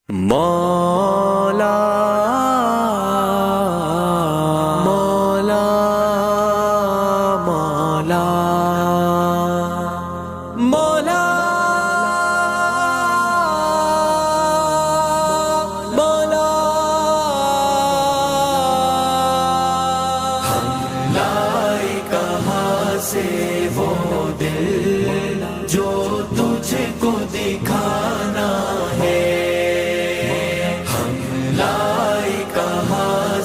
مولا مولا مولا مولا مولا ہم لائے کہاں سے وہ دل جو تجھ کو دکھانا ہے،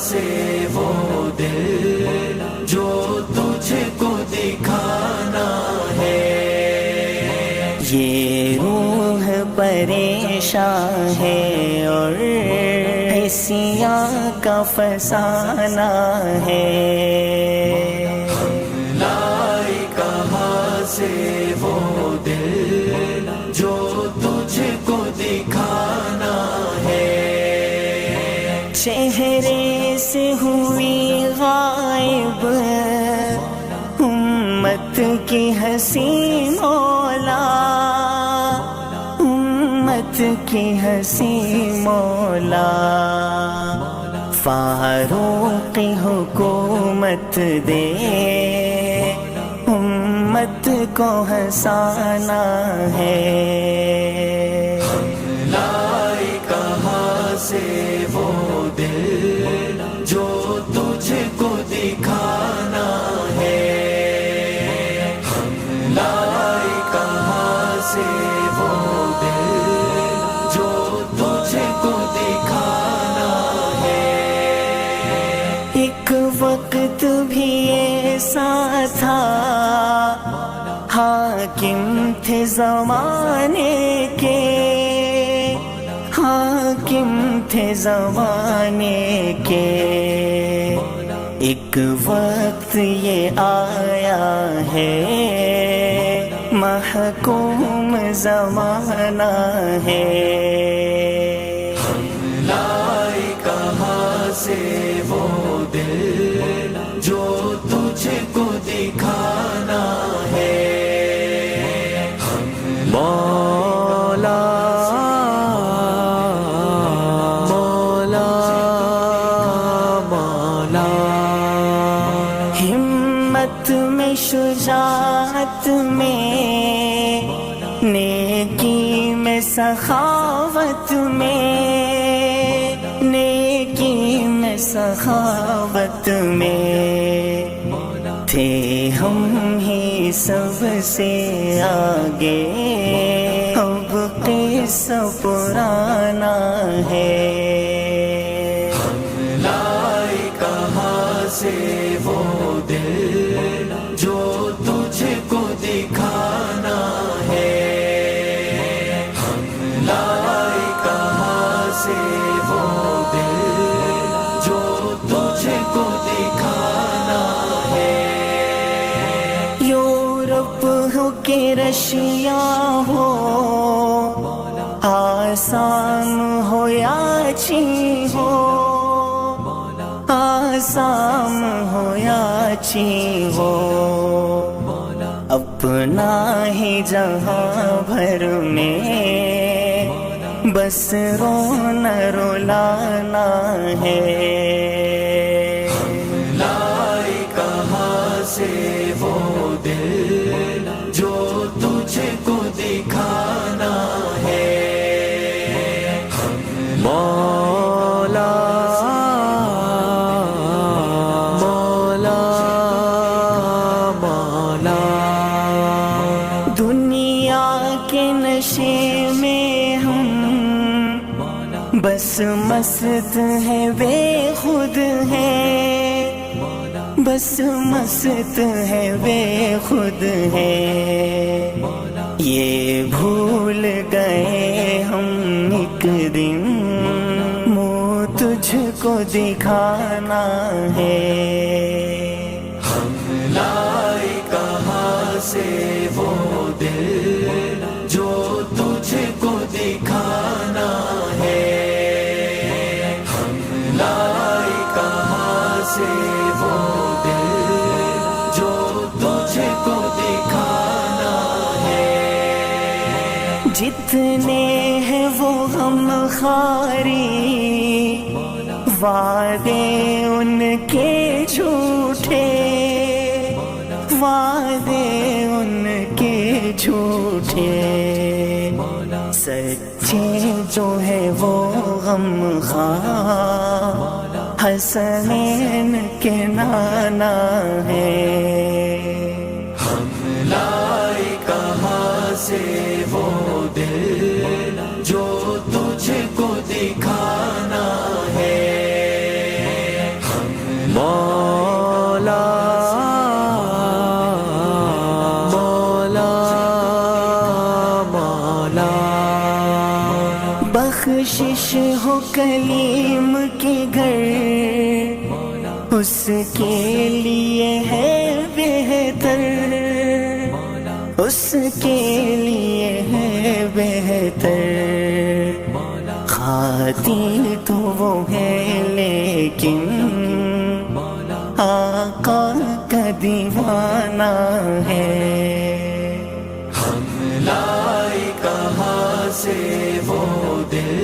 سے وہ دل جو تجھ کو دکھانا ہے۔ یہ روح پریشان ہے اور حسیاں کا فسانہ ہے، لائے کہاں سے وہ دل جو تجھ کو دکھانا ہے۔ چہرے سے ہوئی غائب امت کی ہنسی مولا، امت کی ہنسی مولا، فاروق حکومت دے امت کو ہنسانا ہے۔ لائے کہاں سے وہ دل جو تجھ کو دکھانا ہے، ہم لائے کہاں سے وہ دل جو تجھ کو دکھانا ہے۔ ایک وقت بھی ایسا تھا حاکم تھے زمانے کے، حاکم تھے زمانے کے، ایک وقت یہ آیا ہے محکوم زمانہ ہے۔ لائے کہاں سے وہ دل جو تجھ کو دکھانا ہے، مولا مولا مولا، ہمت میں شجاعت میں، نیکی میں سخاوت میں، نیکی میں سخاوت میں، تھے ہم ہی سب سے آگے، اب قصہ پرانا ہے۔ لائے کہاں سے وہ دل جو تجھ کو دکھانا ہے، ہم لائے کہاں سے وہ دل جو تجھ کو دکھانا ہے۔ یورپ ہو کہ رشیا ہو، آسام ہو یا چین ہو، آسام ہو یا چین ہو، اپنا ہی جہاں بھر میں بس رونا رولانا ہے۔ لائے کہاں سے وہ دل جو تجھ کو دکھانا ہے، مولا مولا مولا، دنیا کے نشے میں ہم بس مست ہے بے خود ہے، بس مست ہے بے خود ہے، یہ بھول گئے ہم ایک دن منہ تجھ کو دکھانا ہے۔ ہم لائے کہاں سے وہ دل جو تجھ کو دکھانا ہے، ہم لائے کہاں سے وہ دل جو تجھ کو دکھانا ہے۔ جتنے ہیں وہ غم بخاری وعدے ان کے جھوٹے، وعدے ان کے جھوٹے، سچے جو ہے وہ غم خواہ حسنین کے نانا ہے۔ ہم لائے کہاں سے وہ دل جو تجھ کو دکھانا ہے، ہم مولا مولا مولا، بخشش ہو کلیم کے گھر، اس کے لیے ہے بہتر، اس کے لیے ہے بہتر، خاطر تو وہ ہے لیکن آقا کا دیوانہ ہے۔ ہم لائے کہاں سے وہ دل